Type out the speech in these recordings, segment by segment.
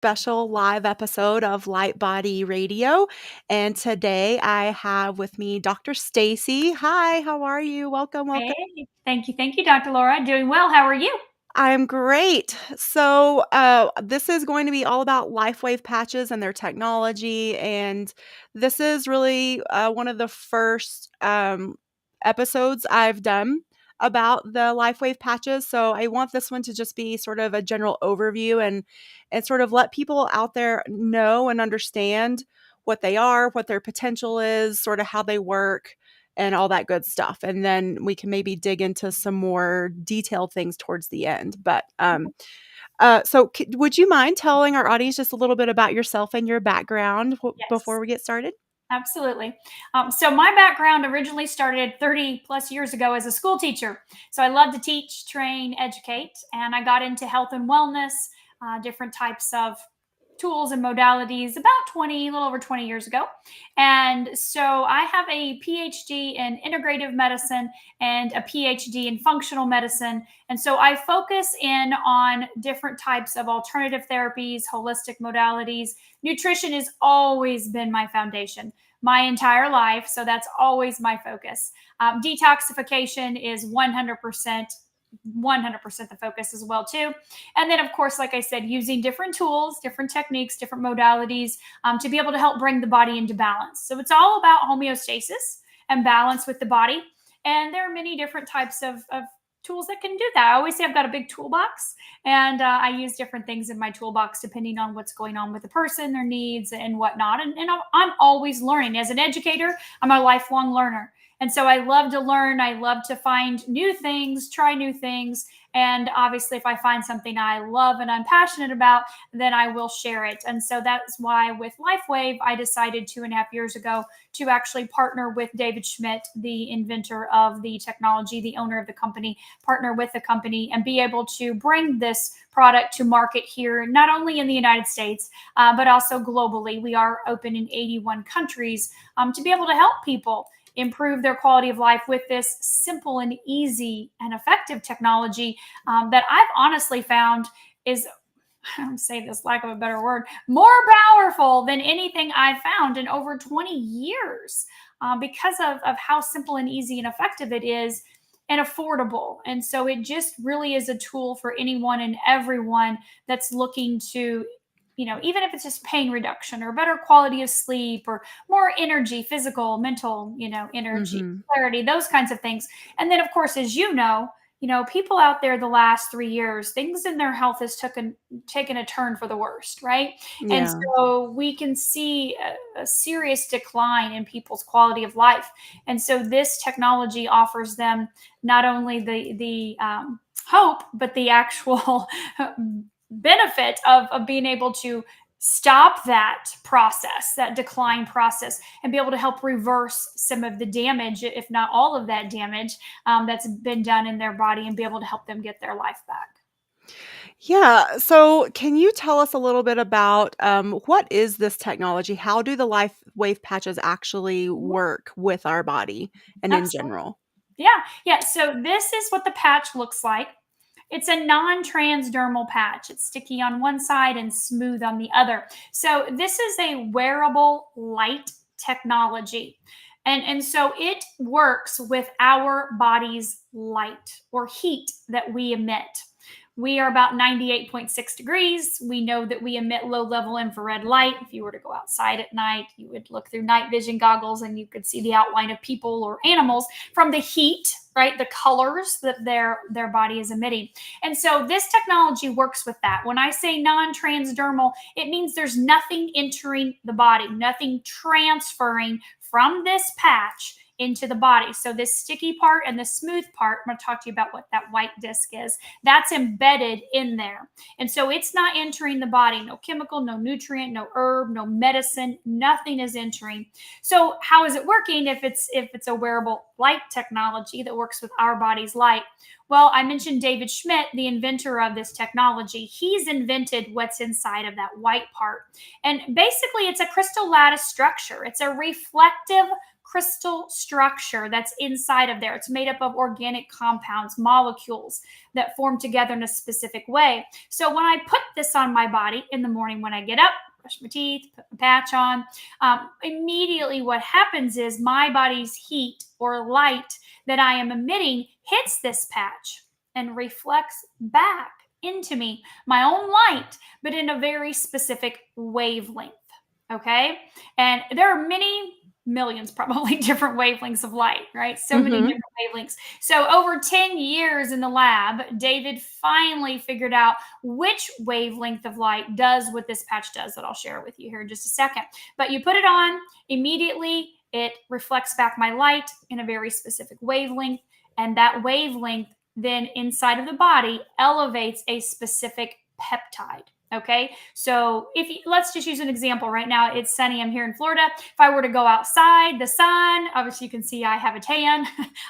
special live episode of Light Body Radio. And today I have with me Dr. Staci. Hi, how are you? Welcome, welcome. Hey, thank you, Dr. Laura. Doing well. How are you? I'm great. This is going to be all about Lifewave patches and their technology. And this is really one of the first episodes I've done about the Lifewave patches. So I want this one to just be sort of a general overview and sort of let people out there know and understand what they are, what their potential is, sort of how they work and all that good stuff. And then we can maybe dig into some more detailed things towards the end. Would you mind telling our audience just a little bit about yourself and your background before Yes, we get started? absolutely. So my background originally started 30 plus years ago as a school teacher. So I love to teach, train, educate, and I got into health and wellness, different types of tools and modalities about 20, a little over 20 years ago. And so I have a PhD in integrative medicine and a PhD in functional medicine. And so I focus in on different types of alternative therapies, holistic modalities. Nutrition has always been my foundation my entire life. So that's always my focus. Detoxification is 100% the focus as well too. And then of course, like I said, using different tools, different techniques, different modalities to be able to help bring the body into balance. So it's all about homeostasis and balance with the body. And there are many different types of tools that can do that. I always say I've got a big toolbox, and I use different things in my toolbox depending on what's going on with the person, their needs, and whatnot. And I'm always learning. As an educator, I'm a lifelong learner. And so I love to learn. I love to find new things, try new things. And obviously, if I find something I love and I'm passionate about, then I will share it. And so that's why with Lifewave, I decided 2.5 years ago to actually partner with David Schmidt, the inventor of the technology, the owner of the company, partner with the company and be able to bring this product to market here, not only in the United States, but also globally. We are open in 81 countries to be able to help people improve their quality of life with this simple and easy and effective technology that I've honestly found is, I don't say this lack of a better word, more powerful than anything I've found in over 20 years because of how simple and easy and effective it is and affordable. And so it just really is a tool for anyone and everyone that's looking to, even if it's just pain reduction or better quality of sleep or more energy, physical, mental, energy, Mm-hmm. clarity, those kinds of things. And then, of course, as people out there the last 3 years, things in their health has taken a turn for the worst, right? And Yeah. so we can see a serious decline in people's quality of life. And so this technology offers them not only the hope, but the actual benefit of being able to stop that process, that decline process, and be able to help reverse some of the damage, if not all of that damage that's been done in their body, and be able to help them get their life back. Yeah. So, can you tell us a little bit about what is this technology? How do the life wave patches actually Mhm. work with our body and in Absolutely. general? Yeah. Yeah. So, this is what the patch looks like. It's a non-transdermal patch. It's sticky on one side and smooth on the other. So this is a wearable light technology. And so it works with our body's light or heat that we emit. We are about 98.6 degrees. We know that we emit low level infrared light. If you were to go outside at night, you would look through night vision goggles and you could see the outline of people or animals from the heat, right? The colors that their body is emitting. And so this technology works with that. When I say non-transdermal, it means there's nothing entering the body, nothing transferring from this patch into the body. So this sticky part and the smooth part, I'm going to talk to you about what that white disc is. That's embedded in there. And so it's not entering the body. No chemical, no nutrient, no herb, no medicine, nothing is entering. So how is it working if it's a wearable light technology that works with our body's light? Well, I mentioned David Schmidt, the inventor of this technology. He's invented what's inside of that white part. And basically, it's a crystal lattice structure. It's a reflective crystal structure that's inside of there. It's made up of organic compounds, molecules that form together in a specific way. So when I put this on my body in the morning when I get up, brush my teeth, put my patch on, immediately what happens is my body's heat or light that I am emitting hits this patch and reflects back into me, my own light, but in a very specific wavelength. Okay. And there are many millions, probably different wavelengths of light, right? So many Mhm. different wavelengths. So over 10 years in the lab, David finally figured out which wavelength of light does what this patch does that I'll share with you here in just a second. But you put it on, immediately it reflects back my light in a very specific wavelength. And that wavelength then inside of the body elevates a specific peptide. Okay. So let's just use an example. Right now it's sunny. I'm here in Florida. If I were to go outside, the sun, obviously you can see I have a tan.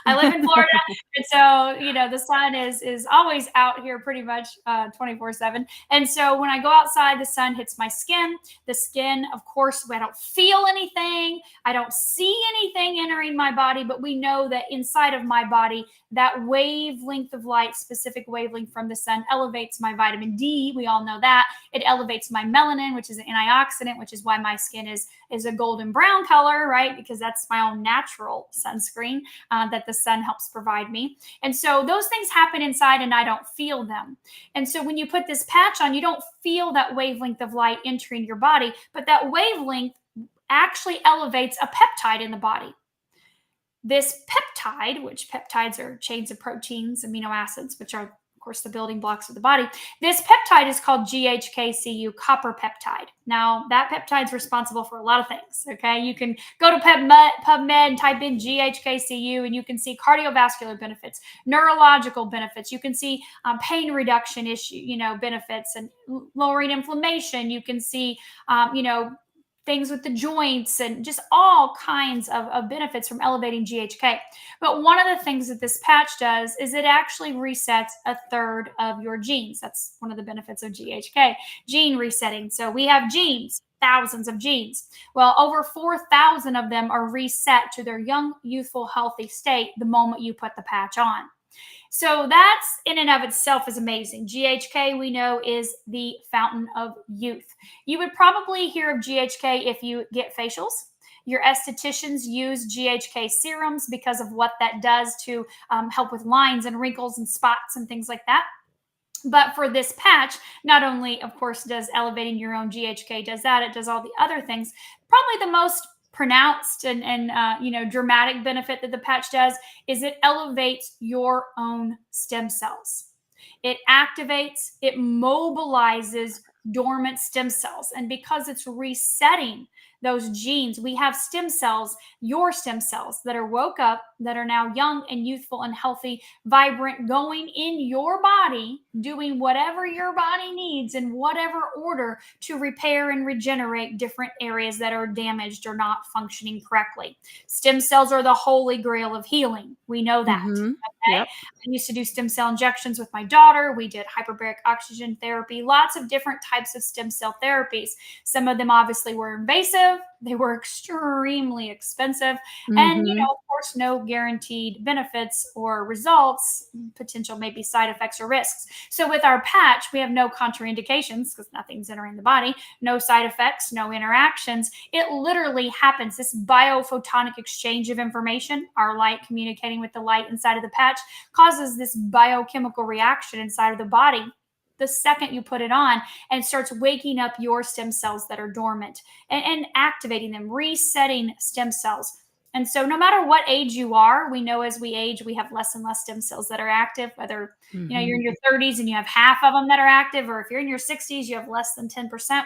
I live in Florida. And so, the sun is always out here pretty much 24/7. And so when I go outside, the sun hits my skin. The skin, of course, I don't feel anything. I don't see anything entering my body, but we know that inside of my body, that wavelength of light, specific wavelength from the sun, elevates my vitamin D. We all know that. It elevates my melanin, which is an antioxidant, which is why my skin is a golden brown color, right? Because that's my own natural sunscreen that the sun helps provide me. And so those things happen inside and I don't feel them. And so when you put this patch on, you don't feel that wavelength of light entering your body, but that wavelength actually elevates a peptide in the body. This peptide, which peptides are chains of proteins, amino acids, which are, of course, the building blocks of the body. This peptide is called GHKCU, copper peptide. Now, that peptide is responsible for a lot of things, okay? You can go to PubMed and type in GHKCU, and you can see cardiovascular benefits, neurological benefits. You can see pain reduction benefits and lowering inflammation. You can see, things with the joints and just all kinds of benefits from elevating GHK. But one of the things that this patch does is it actually resets a third of your genes. That's one of the benefits of GHK, gene resetting. So we have genes, thousands of genes. Well, over 4,000 of them are reset to their young, youthful, healthy state the moment you put the patch on. So that's in and of itself is amazing. GHK, we know, is the fountain of youth. You would probably hear of GHK if you get facials. Your estheticians use GHK serums because of what that does to help with lines and wrinkles and spots and things like that. But for this patch, not only, of course, does elevating your own GHK does that, it does all the other things. Probably the most pronounced and dramatic benefit that the patch does is it elevates your own stem cells. It activates, it mobilizes dormant stem cells. And because it's resetting those genes, we have stem cells, your stem cells that are woke up, that are now young and youthful and healthy, vibrant, going in your body, doing whatever your body needs in whatever order to repair and regenerate different areas that are damaged or not functioning correctly. Stem cells are the holy grail of healing. We know that. Mhm. Okay. Yep. I used to do stem cell injections with my daughter. We did hyperbaric oxygen therapy, lots of different types of stem cell therapies. Some of them obviously were invasive. They were extremely expensive. And, Mhm. of course, no guaranteed benefits or results, potential maybe side effects or risks. So with our patch, we have no contraindications because nothing's entering the body, no side effects, no interactions. It literally happens. This biophotonic exchange of information, our light communicating with the light inside of the patch, causes this biochemical reaction inside of the body the second you put it on and starts waking up your stem cells that are dormant and activating them, resetting stem cells. And so no matter what age you are, we know as we age, we have less and less stem cells that are active, whether you're in Mhm. your 30s and you have half of them that are active, or if you're in your 60s, you have less than 10%.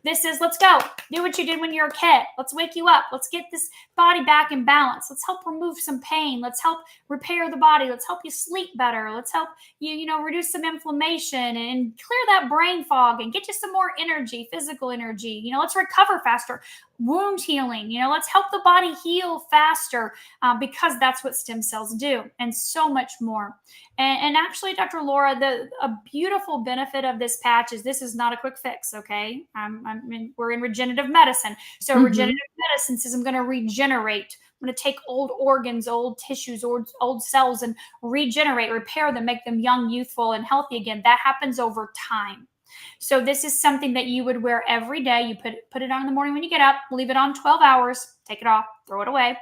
This is, let's go. Do what you did when you were a kid. Let's wake you up. Let's get this body back in balance. Let's help remove some pain. Let's help repair the body. Let's help you sleep better. Let's help you, reduce some inflammation and clear that brain fog and get you some more energy, physical energy. Let's recover faster. Wound healing. Let's help the body heal faster, because that's what stem cells do, and so much more. And actually, Dr. Laura, a beautiful benefit of this patch is this is not a quick fix. Okay, we're in regenerative medicine, so Mhm. regenerative medicine says I'm going to regenerate. I'm going to take old organs, old tissues, old cells, and regenerate, repair them, make them young, youthful, and healthy again. That happens over time. So this is something that you would wear every day. You put it on in the morning when you get up, leave it on 12 hours, take it off, throw it away.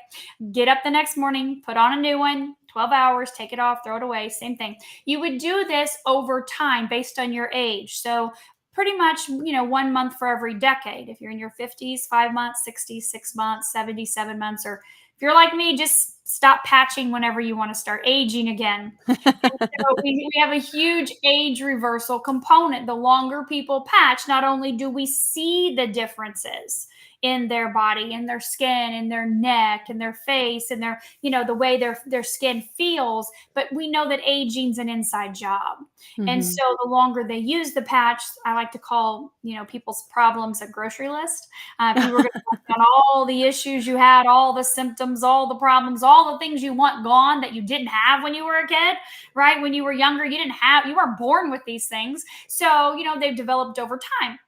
Get up the next morning, put on a new one, 12 hours, take it off, throw it away. Same thing. You would do this over time based on your age. So pretty much, 1 month for every decade. If you're in your 50s, 5 months, 60s, 6 months, 77 months, or if you're like me, just stop patching whenever you want to start aging again. So we have a huge age reversal component. The longer people patch, not only do we see the differences in their body, in their skin, in their neck, in their face, and the way their skin feels, but we know that aging's an inside job. And Mhm. so the longer they use the patch, I like to call, people's problems a grocery list. If you were going to write down all the issues you had, all the symptoms, all the problems, all the things you want gone that you didn't have when you were a kid, right? When you were younger, you weren't born with these things. So, they've developed over time.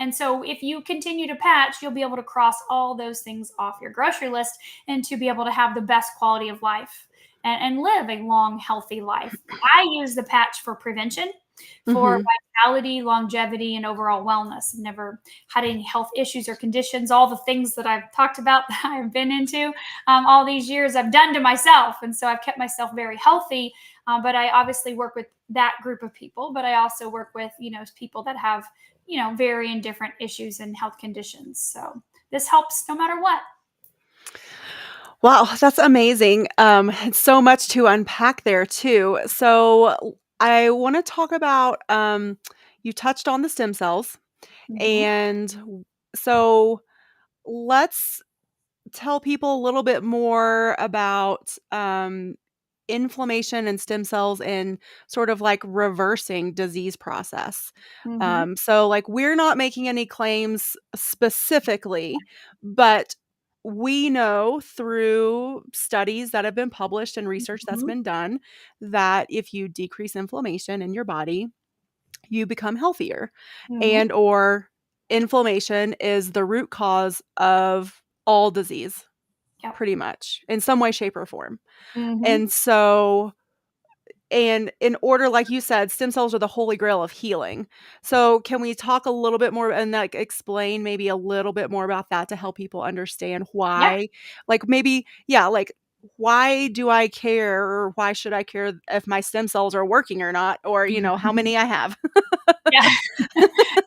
And so if you continue to patch, you'll be able to cross all those things off your grocery list and to be able to have the best quality of life and live a long, healthy life. I use the patch for prevention, for Mhm. vitality, longevity, and overall wellness. I've never had any health issues or conditions. All the things that I've talked about that I've been into all these years, I've done to myself. And so I've kept myself very healthy. But I obviously work with that group of people, but I also work with, people that have, varying different issues and health conditions. So this helps no matter what. Wow, that's amazing. So much to unpack there too. So I want to talk about you touched on the stem cells, Mm-hmm. and so let's tell people a little bit more about inflammation and stem cells and sort of like reversing disease process. Mm-hmm. So, like, we're not making any claims specifically, but we know through studies that have been published and research that's Mm-hmm. been done that if you decrease inflammation in your body, you become healthier. Mm-hmm. And or inflammation is the root cause of all disease, Yep. pretty much, in some way, shape, or form. Mm-hmm. And so, and in order, like you said, stem cells are the holy grail of healing. So can we talk a little bit more and like explain maybe a little bit more about that to help people understand Yeah. why, like maybe, yeah, like why do I care or why should I care if my stem cells are working or not, or, how many I have? Yeah.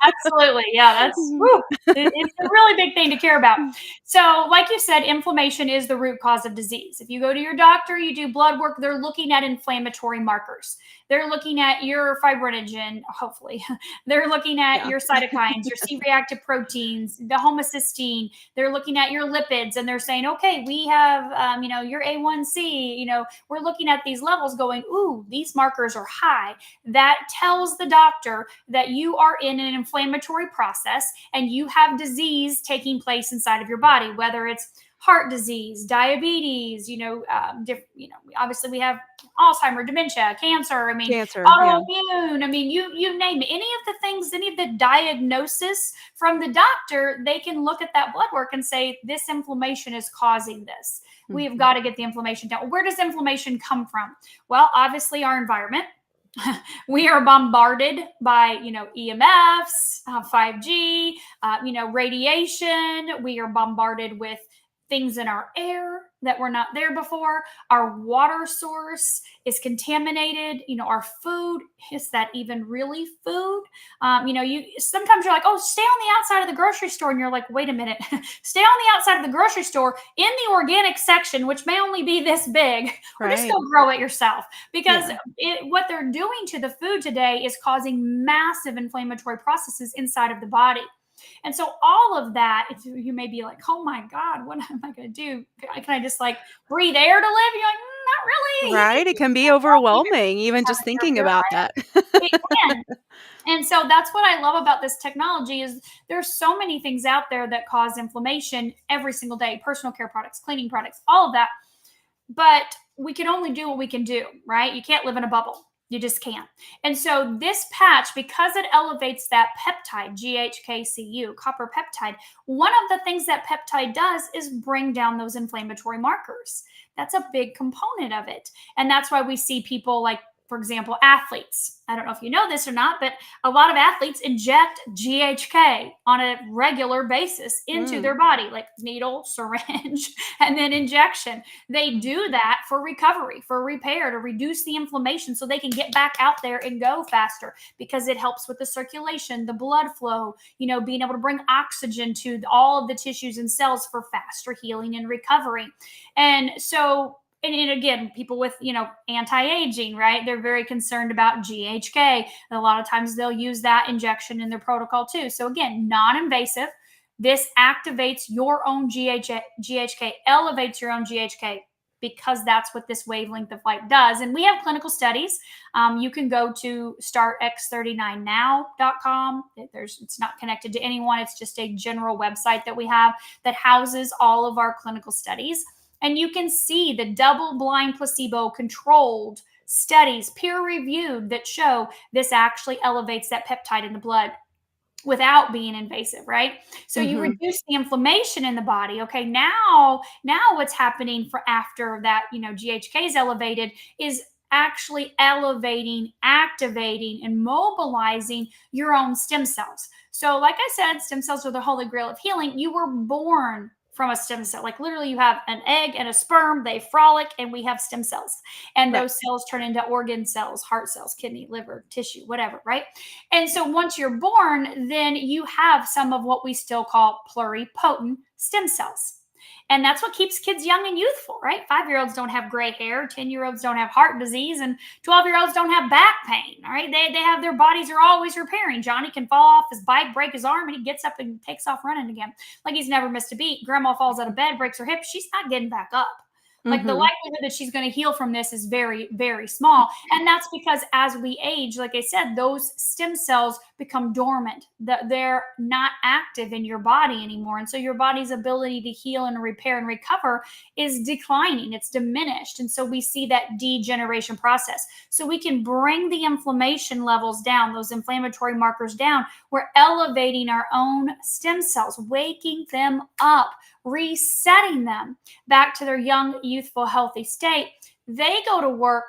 Absolutely. Yeah, that's woo. It's a really big thing to care about. So, like you said, inflammation is the root cause of disease. If you go to your doctor, you do blood work, they're looking at inflammatory markers. They're looking at your fibrinogen, hopefully. They're looking at Yeah. your cytokines, your C reactive proteins, the homocysteine. They're looking at your lipids and they're saying, okay, we have, your A1C. We're looking at these levels going, ooh, these markers are high. That tells the doctor that you are in an inflammatory process and you have disease taking place inside of your body, whether it's heart disease, diabetes, obviously we have Alzheimer, dementia, cancer. I mean, Cancer. Yeah. autoimmune. I mean, you name it. Any of the things, any of the diagnosis from the doctor, they can look at that blood work and say this inflammation is causing this. We have Mhm. got to get the inflammation down. Where does inflammation come from? Well, obviously our environment. We are bombarded by EMFs, 5G, radiation. We are bombarded with things in our air that were not there before. Our water source is contaminated. Our food, is that even really food? You sometimes you're like, oh, stay on the outside of the grocery store, and you're like, wait a minute, stay on the outside of the grocery store in the organic section, which may only be this big, or just Right. go grow it yourself, because Yeah. what they're doing to the food today is causing massive inflammatory processes inside of the body. And so all of that, if you may be like, oh my God, what am I going to do? Can I just like breathe air to live? You're like, really? Right? It can be Well, you overwhelming even just thinking you're about right. that. It can. And so that's what I love about this technology is there's so many things out there that cause inflammation every single day, personal care products, cleaning products, all of that. But we can only do what we can do, right? You can't live in a bubble. You just can't. And so this patch, because it elevates that peptide, GHKCU, copper peptide, one of the things that peptide does is bring down those inflammatory markers. That's a big component of it. And that's why we see people like, for example, athletes. I don't know if you know this or not, but a lot of athletes inject GHK on a regular basis into Mm, their body, like needle, syringe, and then injection. They do that for recovery, for repair, to reduce the inflammation so they can get back out there and go faster because it helps with the circulation, the blood flow, being able to bring oxygen to all of the tissues and cells for faster healing and recovery. And so, and again, people with, anti-aging, right? They're very concerned about GHK. And a lot of times they'll use that injection in their protocol too. So again, non-invasive. This activates your own GHK, elevates your own GHK because that's what this wavelength of light does. And we have clinical studies. You can go to startx39now.com. It's not connected to anyone. It's just a general website that we have that houses all of our clinical studies. And you can see the double-blind placebo-controlled studies, peer-reviewed, that show this actually elevates that peptide in the blood without being invasive, right? So you mhm. reduce the inflammation in the body. Okay, now what's happening for after that, GHK is elevated is actually elevating, activating, and mobilizing your own stem cells. So like I said, stem cells are the holy grail of healing. You were born from a stem cell. Like literally you have an egg and a sperm, they frolic, and we have stem cells. And Right. those cells turn into organ cells, heart cells, kidney, liver, tissue, whatever, right? And so once you're born, then you have some of what we still call pluripotent stem cells. And that's what keeps kids young and youthful, right? 5-year-olds don't have gray hair, 10-year-olds don't have heart disease, and 12-year-olds don't have back pain. All right. They have their bodies are always repairing. Johnny can fall off his bike, break his arm, and he gets up and takes off running again. Like he's never missed a beat. Grandma falls out of bed, breaks her hip. She's not getting back up. Like the Mhm. likelihood that she's going to heal from this is very, very small. And that's because as we age, like I said, those stem cells become dormant. They're not active in your body anymore. And so your body's ability to heal and repair and recover is declining, it's diminished. And so we see that degeneration process. So we can bring the inflammation levels down, those inflammatory markers down. We're elevating our own stem cells, waking them up, resetting them back to their young, youthful, healthy state. They go to work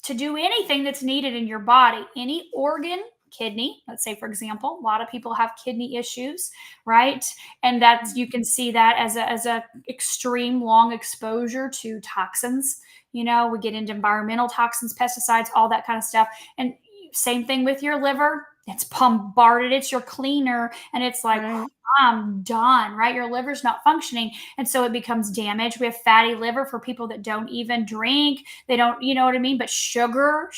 to do anything that's needed in your body, any organ, kidney, let's say for example, a lot of people have kidney issues, right? And that's, you can see that as a extreme long exposure to toxins. We get into environmental toxins, pesticides, all that kind of stuff. And same thing with your liver. It's bombarded, it's your cleaner, and it's like, Right. I'm done, right? Your liver's not functioning. And so it becomes damaged. We have fatty liver for people that don't even drink. They don't, you know what I mean? But sugar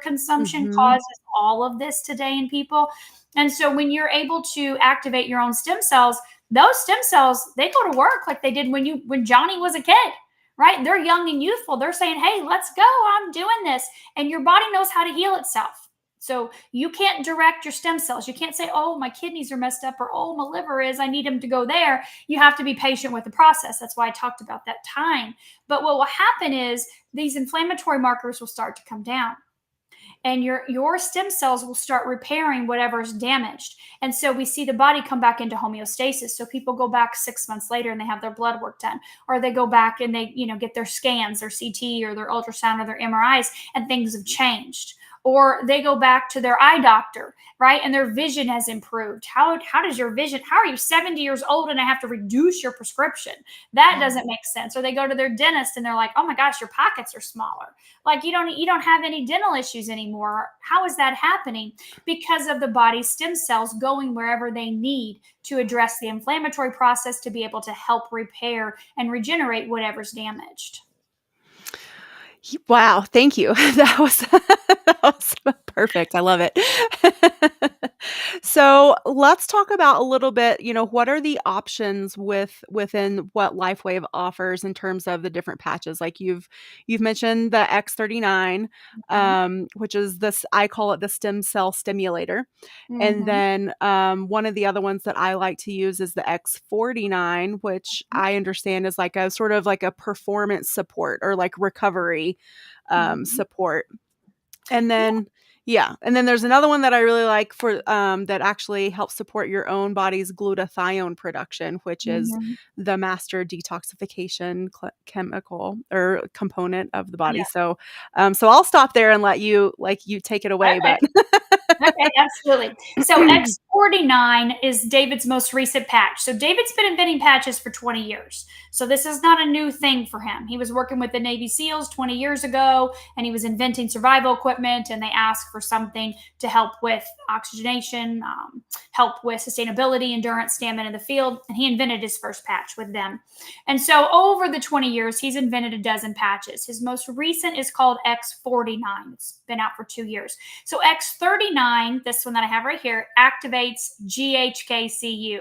consumption Mhm. causes all of this today in people. And so when you're able to activate your own stem cells, those stem cells, they go to work like they did when Johnny was a kid, right? They're young and youthful. They're saying, hey, let's go. I'm doing this. And your body knows how to heal itself. So you can't direct your stem cells. You can't say, oh, my kidneys are messed up, or oh, my liver is, I need them to go there. You have to be patient with the process. That's why I talked about that time. But what will happen is these inflammatory markers will start to come down, and your stem cells will start repairing whatever's damaged. And so we see the body come back into homeostasis. So people go back 6 months later and they have their blood work done, or they go back and they get their scans, their CT or their ultrasound or their MRIs, and things have changed. Or they go back to their eye doctor, right? And their vision has improved. How does your vision, how are you 70 years old and I have to reduce your prescription? That doesn't make sense. Or they go to their dentist and they're like, oh my gosh, your pockets are smaller. Like you don't have any dental issues anymore. How is that happening? Because of the body's stem cells going wherever they need to address the inflammatory process to be able to help repair and regenerate whatever's damaged. Wow, thank you. That was Perfect. I love it. So let's talk about a little bit, what are the options within what Lifewave offers in terms of the different patches? Like you've mentioned the X39, Mhm. which is this, I call it the stem cell stimulator. And Mhm. then one of the other ones that I like to use is the X49, which I understand is like a sort of like a performance support or like recovery Mhm. support. And Yeah. then yeah, and then there's another one that I really like for that actually helps support your own body's glutathione production, which is Mhm. the master detoxification chemical or component of the body. Yeah. So I'll stop there and let you take it away, Okay. but Okay, absolutely. So X49 is David's most recent patch. So David's been inventing patches for 20 years. So this is not a new thing for him. He was working with the Navy SEALs 20 years ago, and he was inventing survival equipment, and they asked for something to help with oxygenation, help with sustainability, endurance, stamina in the field, and he invented his first patch with them. And so over the 20 years, he's invented a dozen patches. His most recent is called X49. It's been out for 2 years. So X39, this one that I have right here, activates GHKCU.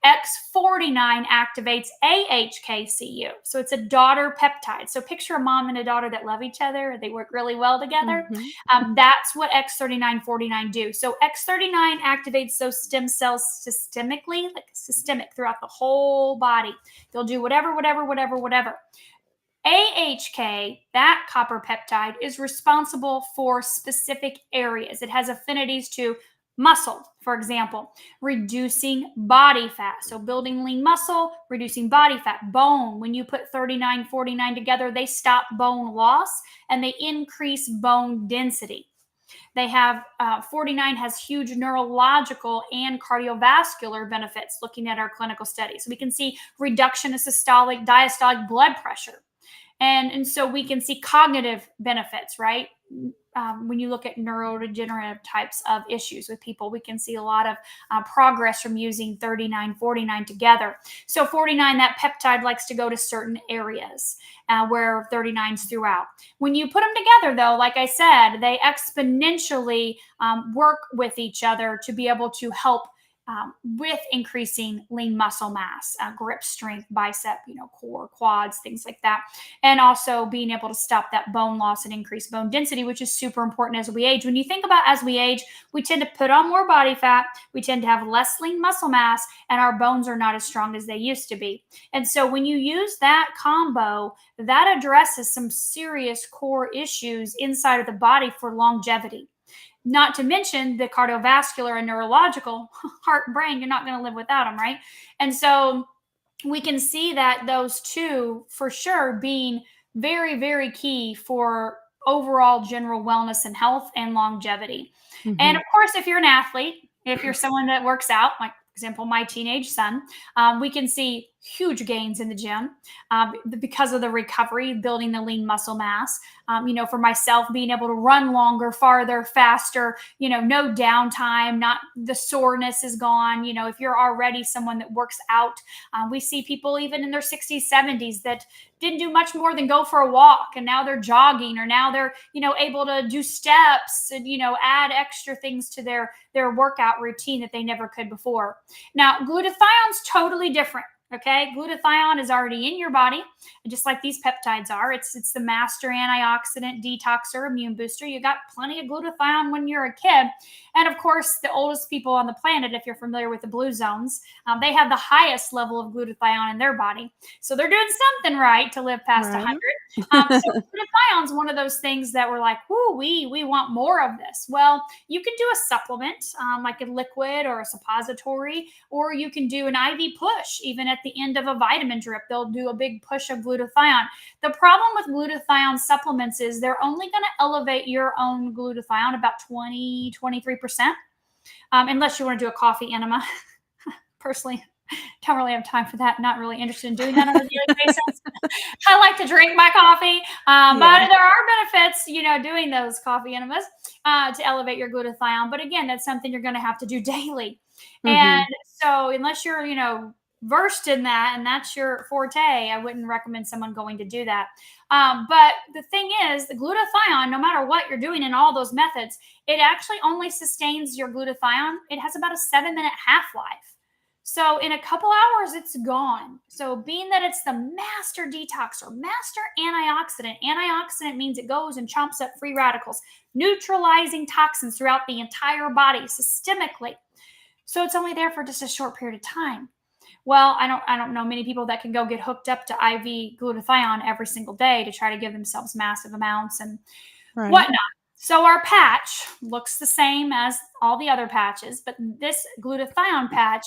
X49 activates AHKCU. So it's a daughter peptide. So picture a mom and a daughter that love each other. They work really well together. Mhm. That's what X39, 49 do. So X39 activates those stem cells systemically, like systemic throughout the whole body. They'll do whatever. AHK, that copper peptide, is responsible for specific areas. It has affinities to muscle, for example, reducing body fat. So, building lean muscle, reducing body fat, bone. When you put 39, 49 together, they stop bone loss and they increase bone density. They have 49 has huge neurological and cardiovascular benefits looking at our clinical studies. We can see reduction of systolic, diastolic blood pressure. And so we can see cognitive benefits, right? When you look at neurodegenerative types of issues with people, we can see a lot of progress from using 39, 49 together. So 49, that peptide likes to go to certain areas where 39's throughout. When you put them together, though, like I said, they exponentially work with each other to be able to help with increasing lean muscle mass, grip strength, bicep, core, quads, things like that. And also being able to stop that bone loss and increase bone density, which is super important as we age. When you think about as we age, we tend to put on more body fat, we tend to have less lean muscle mass, and our bones are not as strong as they used to be. And so when you use that combo, that addresses some serious core issues inside of the body for longevity. Not to mention the cardiovascular and neurological, heart and brain, you're not going to live without them, right? And so we can see that those two for sure being very, very key for overall general wellness and health and longevity. And Mhm. of course, if you're an athlete, if you're someone that works out, like for example, my teenage son, we can see huge gains in the gym because of the recovery, building the lean muscle mass. For myself, being able to run longer, farther, faster, no downtime, not the soreness is gone. If you're already someone that works out, we see people even in their 60s, 70s that didn't do much more than go for a walk, and now they're jogging, or now they're able to do steps and add extra things to their workout routine that they never could before. Now, glutathione's totally different. Okay, glutathione is already in your body, just like these peptides are. It's the master antioxidant, detoxer, immune booster. You got plenty of glutathione when you're a kid, and of course, the oldest people on the planet, if you're familiar with the blue zones, they have the highest level of glutathione in their body. So they're doing something right to live past Right. 100. So glutathione is one of those things that we're like, whoo, we want more of this. Well, you can do a supplement, like a liquid or a suppository, or you can do an IV push. Even at the end of a vitamin drip, they'll do a big push of glutathione. The problem with glutathione supplements is they're only going to elevate your own glutathione about 20-23%, unless you want to do a coffee enema. Personally, don't really have time for that. Not really interested in doing that on a daily basis. I like to drink my coffee, Yeah. but there are benefits, doing those coffee enemas to elevate your glutathione. But again, that's something you're going to have to do daily. And Mhm. so, unless you're, versed in that and that's your forte, I wouldn't recommend someone going to do that. But the thing is, the glutathione, no matter what you're doing in all those methods, it actually only sustains your glutathione. It has about a 7-minute half-life. So in a couple hours, it's gone. So being that it's the master detox or master antioxidant means it goes and chomps up free radicals, neutralizing toxins throughout the entire body systemically. So it's only there for just a short period of time. Well, I don't know many people that can go get hooked up to IV glutathione every single day to try to give themselves massive amounts and whatnot. So our patch looks the same as all the other patches, but this glutathione patch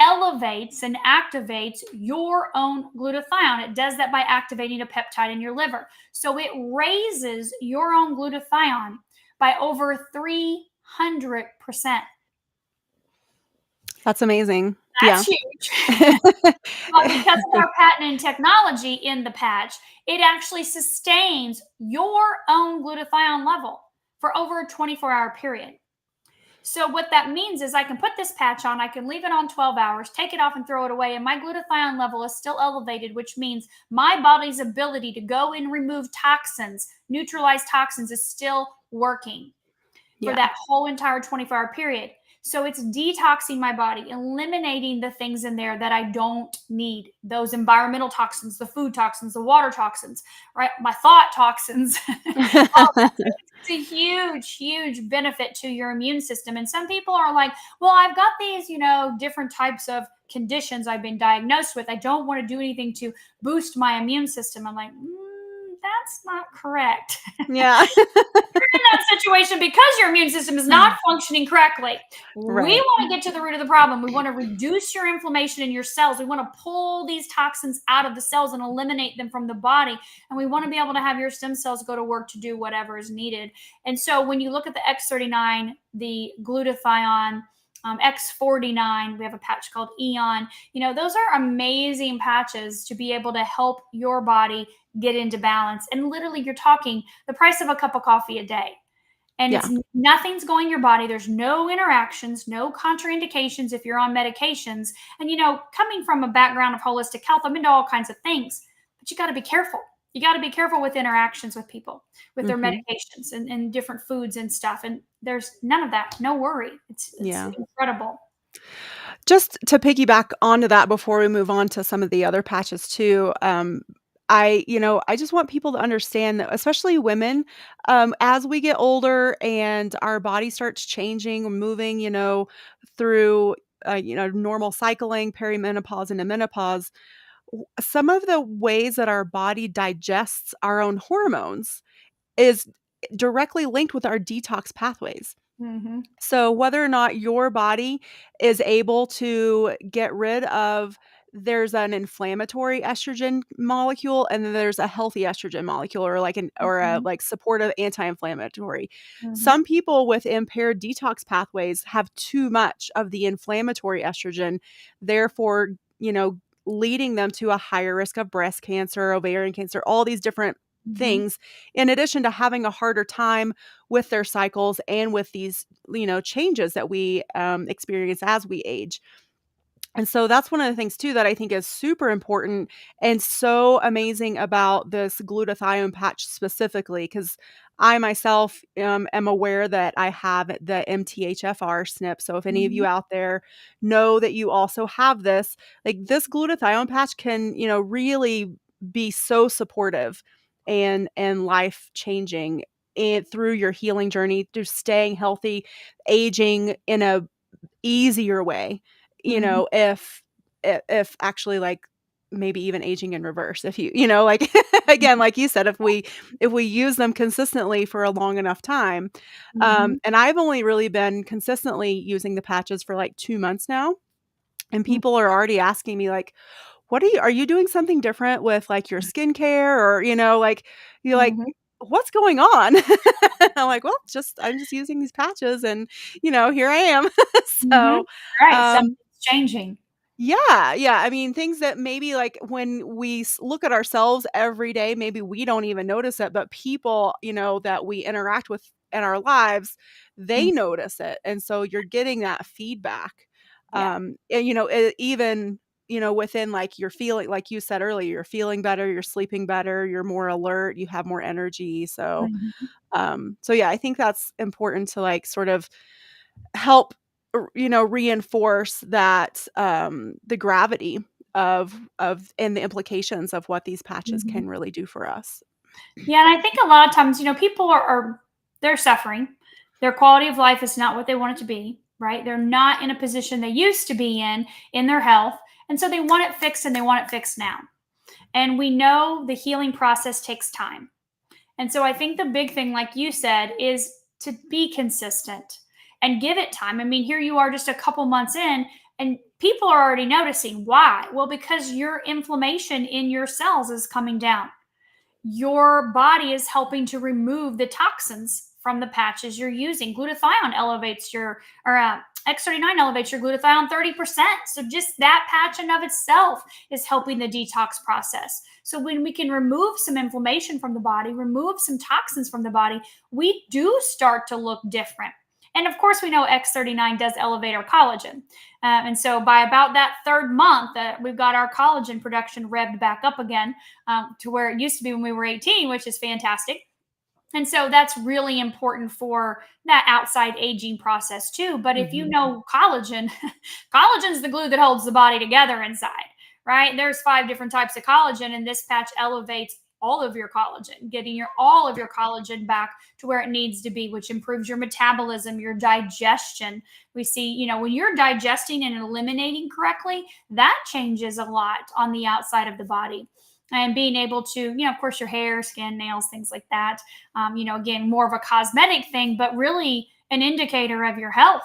elevates and activates your own glutathione. It does that by activating a peptide in your liver. So it raises your own glutathione by over 300%. That's amazing. That's huge. But because of our patented technology in the patch, it actually sustains your own glutathione level for over a 24-hour period. So what that means is I can put this patch on, I can leave it on 12 hours, take it off and throw it away, and my glutathione level is still elevated, which means my body's ability to go and remove toxins, neutralize toxins, is still working for that whole entire 24-hour period. So it's detoxing my body, eliminating the things in there that I don't need. Those environmental toxins, the food toxins, the water toxins, right? My thought toxins. It's a huge, huge benefit to your immune system. And some people are like, well, I've got these, different types of conditions I've been diagnosed with. I don't want to do anything to boost my immune system. I'm like, that's not correct. Yeah. You're in that situation because your immune system is not functioning correctly. Right. We want to get to the root of the problem. We want to reduce your inflammation in your cells. We want to pull these toxins out of the cells and eliminate them from the body. And we want to be able to have your stem cells go to work to do whatever is needed. And so when you look at the X39, the glutathione, X49, we have a patch called Eon. Those are amazing patches to be able to help your body get into balance. And literally, you're talking the price of a cup of coffee a day. And it's nothing's going in your body. There's no interactions, no contraindications if you're on medications. And, coming from a background of holistic health, I'm into all kinds of things, but you got to be careful. You got to be careful with interactions with people, with their medications and different foods and stuff. And there's none of that. No worry. It's incredible. Just to piggyback onto that before we move on to some of the other patches too, I just want people to understand that, especially women, as we get older and our body starts changing, moving, through, normal cycling, perimenopause, and menopause, some of the ways that our body digests our own hormones is directly linked with our detox pathways. So whether or not your body is able to get rid of, there's an inflammatory estrogen molecule and then there's a healthy estrogen molecule, or a supportive anti-inflammatory. Some people with impaired detox pathways have too much of the inflammatory estrogen, therefore, leading them to a higher risk of breast cancer, ovarian cancer, all these different things, in addition to having a harder time with their cycles and with these, changes that we experience as we age. And so that's one of the things too that I think is super important and so amazing about this glutathione patch specifically, because I myself am aware that I have the MTHFR SNP. So if any of you out there know that you also have this, like this glutathione patch can, really be so supportive and life changing through your healing journey, through staying healthy, aging in a easier way. If actually, like, maybe even aging in reverse, if again, like you said, if we use them consistently for a long enough time. And I've only really been consistently using the patches for like 2 months now, and people are already asking me like, what are you doing something different with like your skincare, or you're like, what's going on? I'm like, well, I'm just using these patches and here I am. So right, something's changing. Yeah. I mean, things that maybe like when we look at ourselves every day, maybe we don't even notice it, but people, that we interact with in our lives, they notice it. And so you're getting that feedback. And, even, within like you're feeling, like you said earlier, you're feeling better, you're sleeping better, you're more alert, you have more energy. Mhm. So yeah, I think that's important to like sort of help, reinforce that, the gravity of and the implications of what these patches Mhm. can really do for us. Yeah, and I think a lot of times, people are they're suffering. Their quality of life is not what they want it to be, right? They're not in a position they used to be in their health, and so they want it fixed and they want it fixed now. And we know the healing process takes time. And so I think the big thing, like you said, is to be consistent and give it time. I mean, here you are just a couple months in, and people are already noticing. Why? Well, because your inflammation in your cells is coming down. Your body is helping to remove the toxins from the patches you're using. Glutathione elevates or X39 elevates your glutathione 30%. So just that patch in of itself is helping the detox process. So when we can remove some inflammation from the body, remove some toxins from the body, we do start to look different. And of course, we know X39 does elevate our collagen. And so by about that third month, we've got our collagen production revved back up again, to where it used to be when we were 18, which is fantastic. And so that's really important for that outside aging process too. But if you Mhm. know collagen, collagen's the glue that holds the body together inside, right? There's 5 different types of collagen, and this patch elevates all of your collagen, getting all of your collagen back to where it needs to be, which improves your metabolism, your digestion. We see, when you're digesting and eliminating correctly, that changes a lot on the outside of the body. And being able to, of course, your hair, skin, nails, things like that, again, more of a cosmetic thing, but really an indicator of your health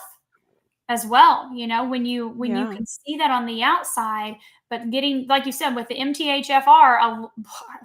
as well. When you Yeah. can see that on the outside, but getting, like you said, with the MTHFR,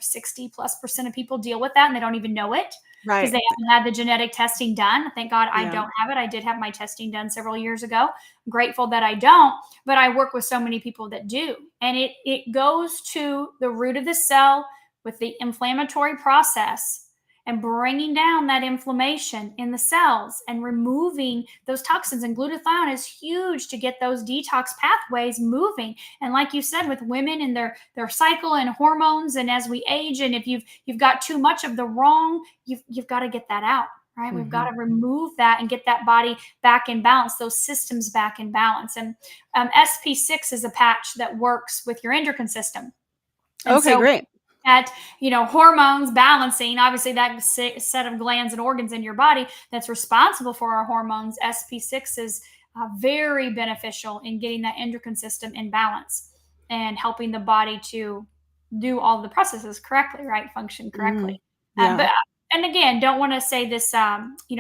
60+% of people deal with that and they don't even know it because Right. they haven't had the genetic testing done. Thank God I Yeah. don't have it. I did have my testing done several years ago. I'm grateful that I don't, but I work with so many people that do. And it goes to the root of the cell with the inflammatory process and bringing down that inflammation in the cells and removing those toxins. And glutathione is huge to get those detox pathways moving. And like you said, with women and their cycle and hormones, and as we age, and if you've got too much of the wrong, you've got to get that out. Right, we've got Mhm. to remove that and get that body back in balance, those systems back in balance. And SP6 is a patch that works with your endocrine system. And Okay, so great. at hormones balancing, obviously that set of glands and organs in your body that's responsible for our hormones, sp6 is very beneficial in getting that endocrine system in balance and helping the body to do all the processes correctly, right, function correctly. Mm. But Yeah. and again, don't want to say this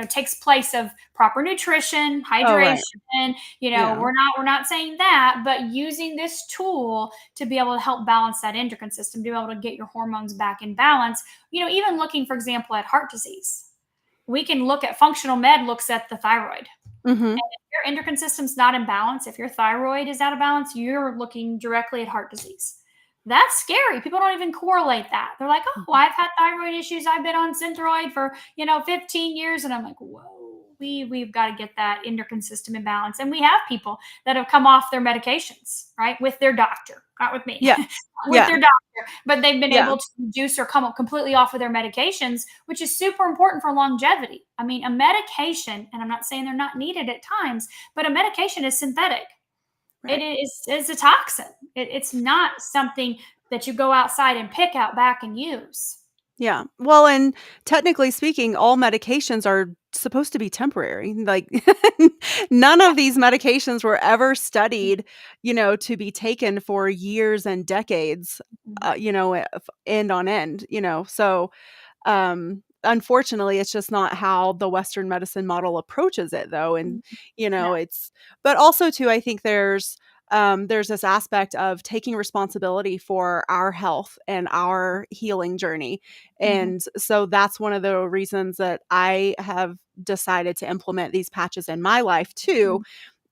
takes place of proper nutrition, Oh, right. hydration. Yeah. We're not saying that, but using this tool to be able to help balance that endocrine system, to be able to get your hormones back in balance. Even looking, for example, at heart disease, we can look at functional med looks at the thyroid. Mhm. If your endocrine system's not in balance, if your thyroid is out of balance, you're looking directly at heart disease. That's scary. People don't even correlate that. They're like, oh, Mhm. I've had thyroid issues. I've been on Synthroid for, 15 years. And I'm like, whoa, we've got to get that endocrine system in balance. And we have people that have come off their medications, right? With their doctor, not with me, Yeah. with Yeah. their doctor, but they've been Yeah. able to reduce or come up completely off of their medications, which is super important for longevity. I mean, a medication, and I'm not saying they're not needed at times, but a medication is synthetic. It Right. is a toxin. It's not something that you go outside and pick out back and use. Yeah. Well, and technically speaking, all medications are supposed to be temporary. Like none Yeah. of these medications were ever studied, to be taken for years and decades, Mhm. end on end, So, unfortunately, it's just not how the Western medicine model approaches it though. And, Mhm. No. but also too, I think there's this aspect of taking responsibility for our health and our healing journey. Mhm. And so that's one of the reasons that I have decided to implement these patches in my life too, Mhm.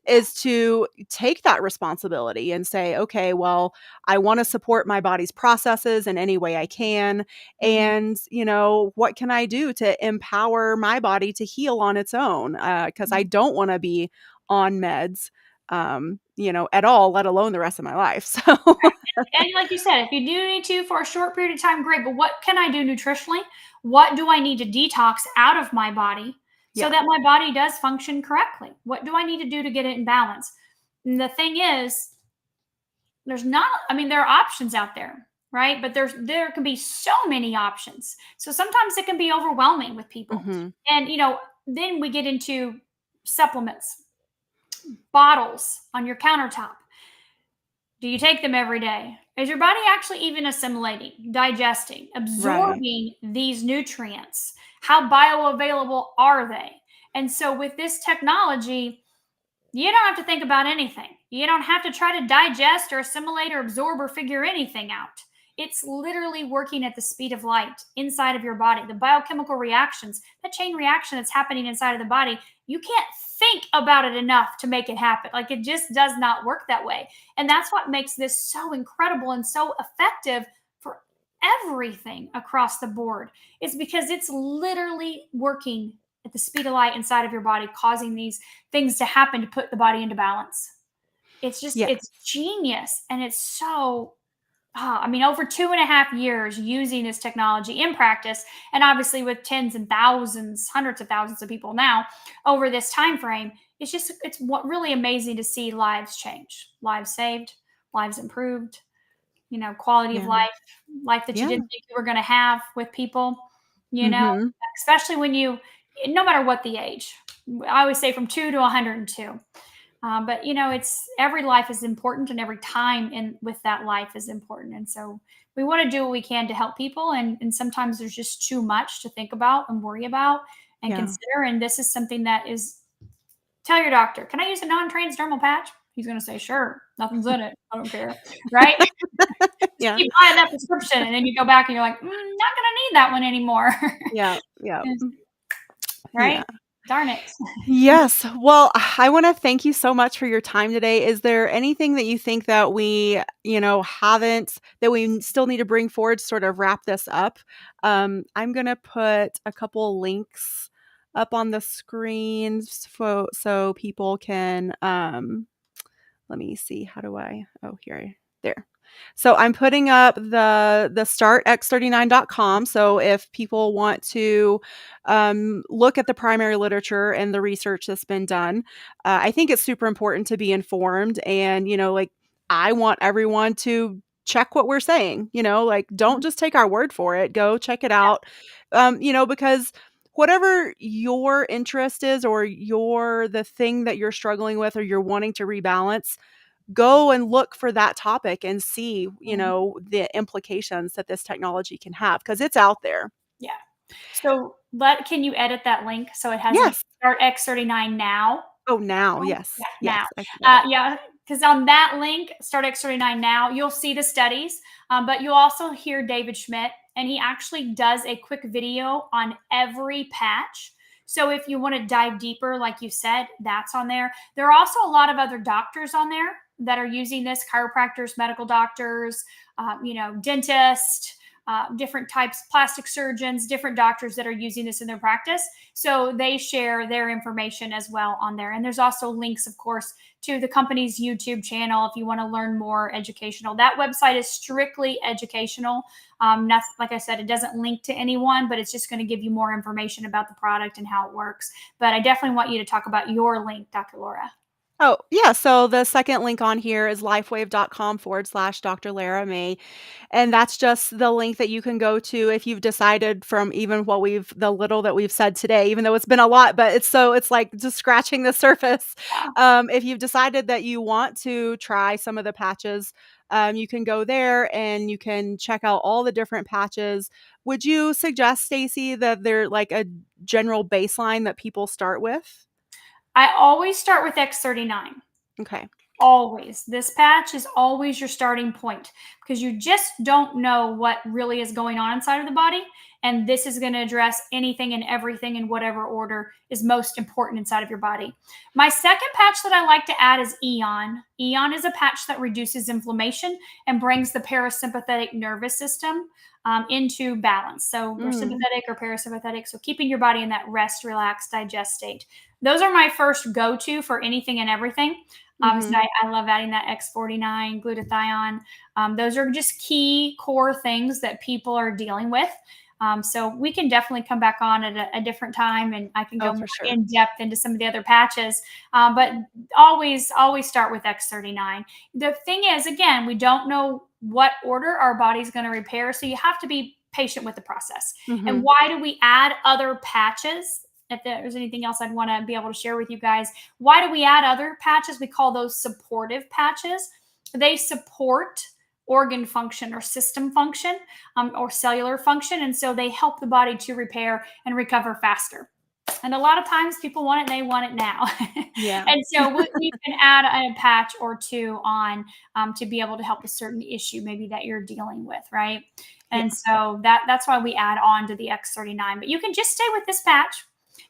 Yeah. is to take that responsibility and say, okay, well, I want to support my body's processes in any way I can. Mhm. And, what can I do to empower my body to heal on its own? Because I Mhm. don't want to be on meds. at all, let alone the rest of my life. So And like you said, if you do need to for a short period of time, great. But what can I do nutritionally? What do I need to detox out of my body so yeah. that my body does function correctly? What do I need to do to get it in balance? And the thing is, there's not, I mean, there are options out there, right? But there can be so many options. So sometimes it can be overwhelming with people. Mhm. And then we get into supplements, bottles on your countertop. Do you take them every day? Is your body actually even assimilating, digesting, Right. absorbing these nutrients? How bioavailable are they? And so, with this technology, you don't have to think about anything. You don't have to try to digest or assimilate or absorb or figure anything out. It's literally working at the speed of light inside of your body. The biochemical reactions, that chain reaction that's happening inside of the body, you can't think about it enough to make it happen. Like it just does not work that way. And that's what makes this so incredible and so effective for everything across the board, is because it's literally working at the speed of light inside of your body, causing these things to happen to put the body into balance. Yeah. It's genius. And it's so, I mean, over 2.5 years using this technology in practice, and obviously with tens and thousands, hundreds of thousands of people now over this time frame, it's what really amazing to see lives change, lives saved, lives improved, quality of Yeah. life, life that you Yeah. didn't think you were going to have with people, you know, Mhm. especially when no matter what the age, I always say from 2 to 102. But it's every life is important, and every time in with that life is important. And so we want to do what we can to help people. And sometimes there's just too much to think about and worry about and Yeah. consider. And this is something that is, tell your doctor, can I use a non-transdermal patch? He's going to say, sure, nothing's in it. I don't care. Right. Just Yeah. keep buying that prescription. And then you go back and you're like, not going to need that one anymore. Yeah. Yeah. Right. Yeah. Darn it. Yes. Well, I want to thank you so much for your time today. Is there anything that you think that we, haven't, that we still need to bring forward to sort of wrap this up? I'm going to put a couple links up on the screens so people can, let me see. How do I? Oh, here. There. So I'm putting up the startx39.com. So if people want to look at the primary literature and the research that's been done, I think it's super important to be informed. And like I want everyone to check what we're saying. Like don't just take our word for it. Go check it out. Because whatever your interest is, or the thing that you're struggling with, or you're wanting to rebalance, go and look for that topic and see, Mhm. the implications that this technology can have, because it's out there. Yeah. So can you edit that link so it has a Yes. start X39 now? Oh, now. Yeah, Yes. now. Yes. I can edit. Yeah, because on that link, start X39 now, you'll see the studies, but you'll also hear David Schmidt, and he actually does a quick video on every patch. So if you want to dive deeper, like you said, that's on there. There are also a lot of other doctors on there that are using this: chiropractors, medical doctors, dentists, different types, plastic surgeons, different doctors that are using this in their practice. So they share their information as well on there. And there's also links, of course, to the company's YouTube channel if you want to learn more educational. That website is strictly educational. Like I said, it doesn't link to anyone, but it's just going to give you more information about the product and how it works. But I definitely want you to talk about your link, Dr. Laura. Oh, yeah. So the second link on here is lifewave.com/Dr. Lara May. And that's just the link that you can go to if you've decided, from even the little that we've said today, even though it's been a lot, but it's like just scratching the surface. Yeah. If you've decided that you want to try some of the patches, you can go there and you can check out all the different patches. Would you suggest, Staci, that they're like a general baseline that people start with? I always start with X39. Okay. Always. This patch is always your starting point, because you just don't know what really is going on inside of the body. And this is going to address anything and everything in whatever order is most important inside of your body. My second patch that I like to add is Eon. Eon is a patch that reduces inflammation and brings the parasympathetic nervous system into balance. So we're Mm, sympathetic or parasympathetic. So keeping your body in that rest, relax, digest state. Those are my first go to for anything and everything. Obviously, Mhm. I love adding that X49, glutathione. Those are just key core things that people are dealing with. So we can definitely come back on at a different time, and I can Oh, go more for sure. in depth into some of the other patches. But always start with X39. The thing is, again, we don't know what order our body's going to repair, so you have to be patient with the process. And Mhm. why do we add other patches? If there's anything else I'd want to be able to share with you guys, why do we add other patches? We call those supportive patches. They support organ function or system function, or cellular function. And so they help the body to repair and recover faster. And a lot of times people want it and they want it now. Yeah. And so we can add a patch or two on, to be able to help a certain issue maybe that you're dealing with, right? And Yes. so that's why we add on to the X39. But you can just stay with this patch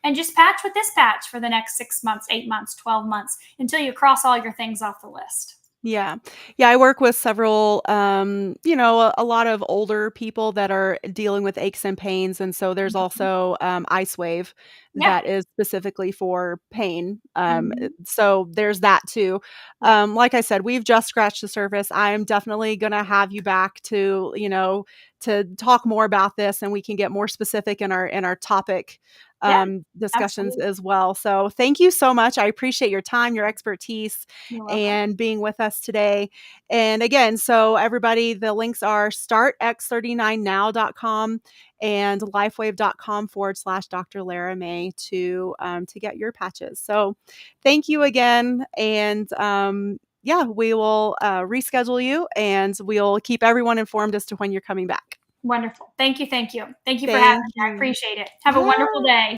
and just patch with this patch for the next 6 months, 8 months, 12 months until you cross all your things off the list. Yeah. Yeah, I work with several, a lot of older people that are dealing with aches and pains, and so there's Mhm. also, Icewave Yeah. that is specifically for pain, Mhm. so there's that too. Yeah. Like I said, we've just scratched the surface. I am definitely gonna have you back to talk more about this, and we can get more specific in our topic, Yeah. discussions Absolutely. as well. So thank you so much. I appreciate your time, your expertise, You're welcome. and being with us today. And again, so everybody, the links are startx39now.com and lifewave.com/. Dr. Lara May to get your patches. So thank you again. And yeah, we will reschedule you and we'll keep everyone informed as to when you're coming back. Wonderful. Thank you. Thank you. Thank you for having Thank me. I you. appreciate it. Have a Yeah. wonderful day.